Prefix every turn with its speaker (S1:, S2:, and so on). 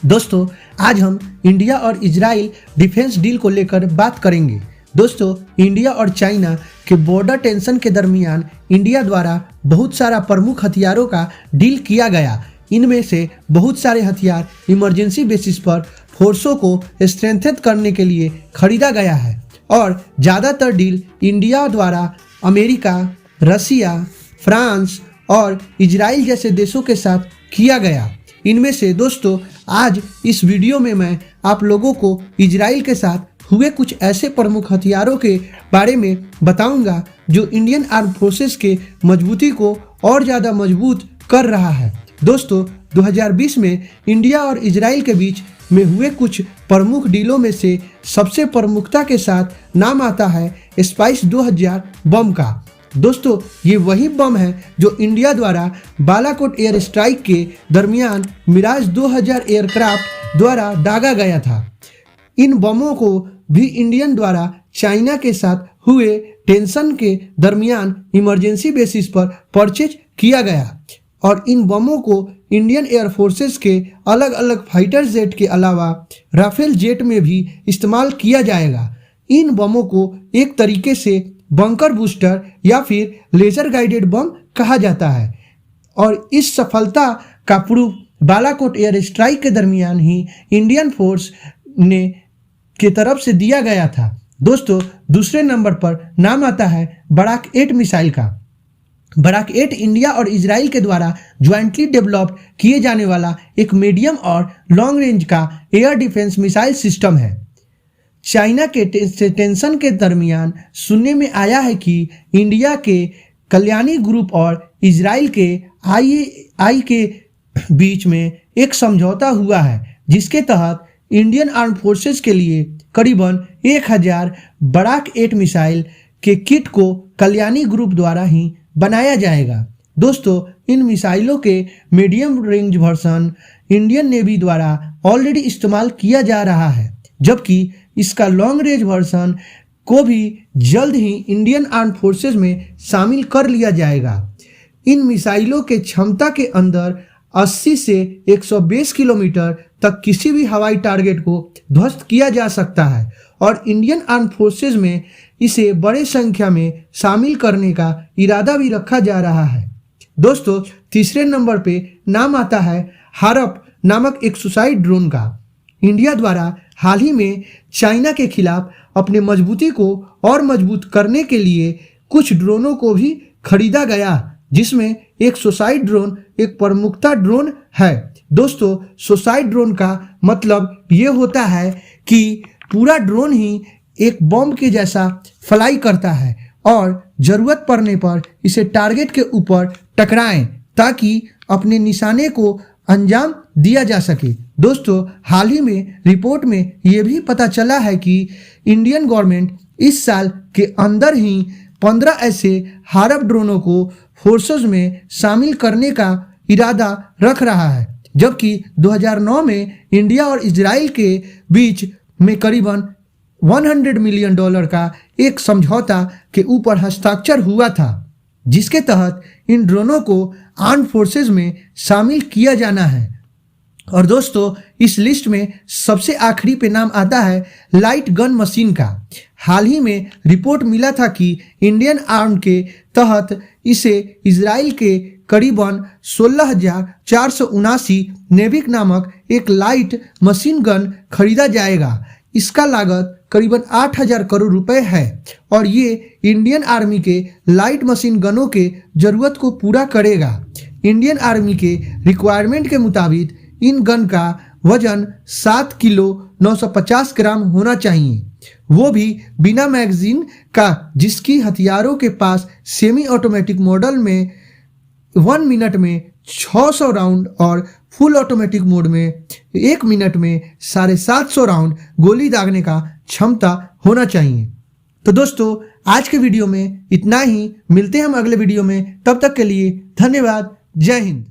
S1: दोस्तों आज हम इंडिया और इजराइल डिफेंस डील को लेकर बात करेंगे। दोस्तों इंडिया और चाइना के बॉर्डर टेंशन के दरमियान इंडिया द्वारा बहुत सारा प्रमुख हथियारों का डील किया गया। इनमें से बहुत सारे हथियार इमरजेंसी बेसिस पर फोर्सों को स्ट्रेंथन करने के लिए खरीदा गया है और ज़्यादातर डील इंडिया द्वारा अमेरिका, रसिया, फ्रांस और इजराइल जैसे देशों के साथ किया गया। इनमें से दोस्तों आज इस वीडियो में मैं आप लोगों को इजराइल के साथ हुए कुछ ऐसे प्रमुख हथियारों के बारे में बताऊंगा जो इंडियन आर्म फोर्सेस के मजबूती को और ज़्यादा मजबूत कर रहा है। दोस्तों 2020 में इंडिया और इजराइल के बीच में हुए कुछ प्रमुख डीलों में से सबसे प्रमुखता के साथ नाम आता है स्पाइस 2000 बम का। दोस्तों ये वही बम है जो इंडिया द्वारा बालाकोट एयर स्ट्राइक के दरमियान मिराज 2000 एयरक्राफ्ट द्वारा दागा गया था। इन बमों को भी इंडियन द्वारा चाइना के साथ हुए टेंशन के दरमियान इमरजेंसी बेसिस पर परचेज किया गया और इन बमों को इंडियन एयर फोर्सेस के अलग अलग फाइटर जेट के अलावा राफेल जेट में भी इस्तेमाल किया जाएगा। इन बमों को एक तरीके से बंकर बूस्टर या फिर लेजर गाइडेड बम कहा जाता है और इस सफलता का प्रूफ बालाकोट एयर स्ट्राइक के दरमियान ही इंडियन फोर्स ने की तरफ से दिया गया था। दोस्तों दूसरे नंबर पर नाम आता है बराक 8 मिसाइल का। बराक 8 इंडिया और इजराइल के द्वारा ज्वाइंटली डेवलप किए जाने वाला एक मीडियम और लॉन्ग रेंज का एयर डिफेंस मिसाइल सिस्टम है। चाइना के टेंशन के दरमियान सुनने में आया है कि इंडिया के कल्याणी ग्रुप और इजराइल के आई के बीच में एक समझौता हुआ है जिसके तहत इंडियन आर्म फोर्सेस के लिए करीबन 1000 बराक 8 मिसाइल के किट को कल्याणी ग्रुप द्वारा ही बनाया जाएगा। दोस्तों इन मिसाइलों के medium range version Indian navy द्वारा ऑलरेडी इस्तेमाल किया जा रहा है, जबकि इसका लॉन्ग रेंज वर्जन को भी जल्द ही इंडियन आर्म फोर्सेस में शामिल कर लिया जाएगा। इन मिसाइलों के क्षमता के अंदर 80 से 120 किलोमीटर तक किसी भी हवाई टारगेट को ध्वस्त किया जा सकता है और इंडियन आर्म फोर्सेस में इसे बड़े संख्या में शामिल करने का इरादा भी रखा जा रहा है। दोस्तों तीसरे नंबर पे नाम आता है हारप नामक एक सुसाइड ड्रोन का। इंडिया द्वारा हाल ही में चाइना के खिलाफ अपने मजबूती को और मजबूत करने के लिए कुछ ड्रोनों को भी खरीदा गया, जिसमें एक सुसाइड ड्रोन एक प्रमुखता ड्रोन है। दोस्तों सुसाइड ड्रोन का मतलब ये होता है कि पूरा ड्रोन ही एक बम के जैसा फ्लाई करता है और ज़रूरत पड़ने पर इसे टारगेट के ऊपर टकराएं ताकि अपने निशाने को अंजाम दिया जा सके। दोस्तों हाल ही में रिपोर्ट में ये भी पता चला है कि इंडियन गवर्नमेंट इस साल के अंदर ही 15 ऐसे हारप ड्रोनों को फोर्सेस में शामिल करने का इरादा रख रहा है, जबकि 2009 में इंडिया और इजराइल के बीच में करीबन $100 मिलियन का एक समझौता के ऊपर हस्ताक्षर हुआ था, जिसके तहत इन ड्रोनों को आर्म फोर्सेस में शामिल किया जाना है। और दोस्तों इस लिस्ट में सबसे आखिरी पे नाम आता है लाइट गन मशीन का। हाल ही में रिपोर्ट मिला था कि इंडियन आर्म के तहत इसे इजराइल के करीबन 16,479 नेविक नामक एक लाइट मशीन गन खरीदा जाएगा। इसका लागत करीबन 8,000 करोड़ रुपए है और ये इंडियन आर्मी के लाइट मशीन गनों के ज़रूरत को पूरा करेगा। इंडियन आर्मी के रिक्वायरमेंट के मुताबिक इन गन का वजन 7 किलो 950 ग्राम होना चाहिए, वो भी बिना मैगजीन का, जिसकी हथियारों के पास सेमी ऑटोमेटिक मॉडल में 1 मिनट में 600 राउंड और फुल ऑटोमेटिक मोड में 1 मिनट में 750 राउंड गोली दागने का क्षमता होना चाहिए। तो दोस्तों आज के वीडियो में इतना ही, मिलते हैं हम अगले वीडियो में, तब तक के लिए धन्यवाद। जय हिंद।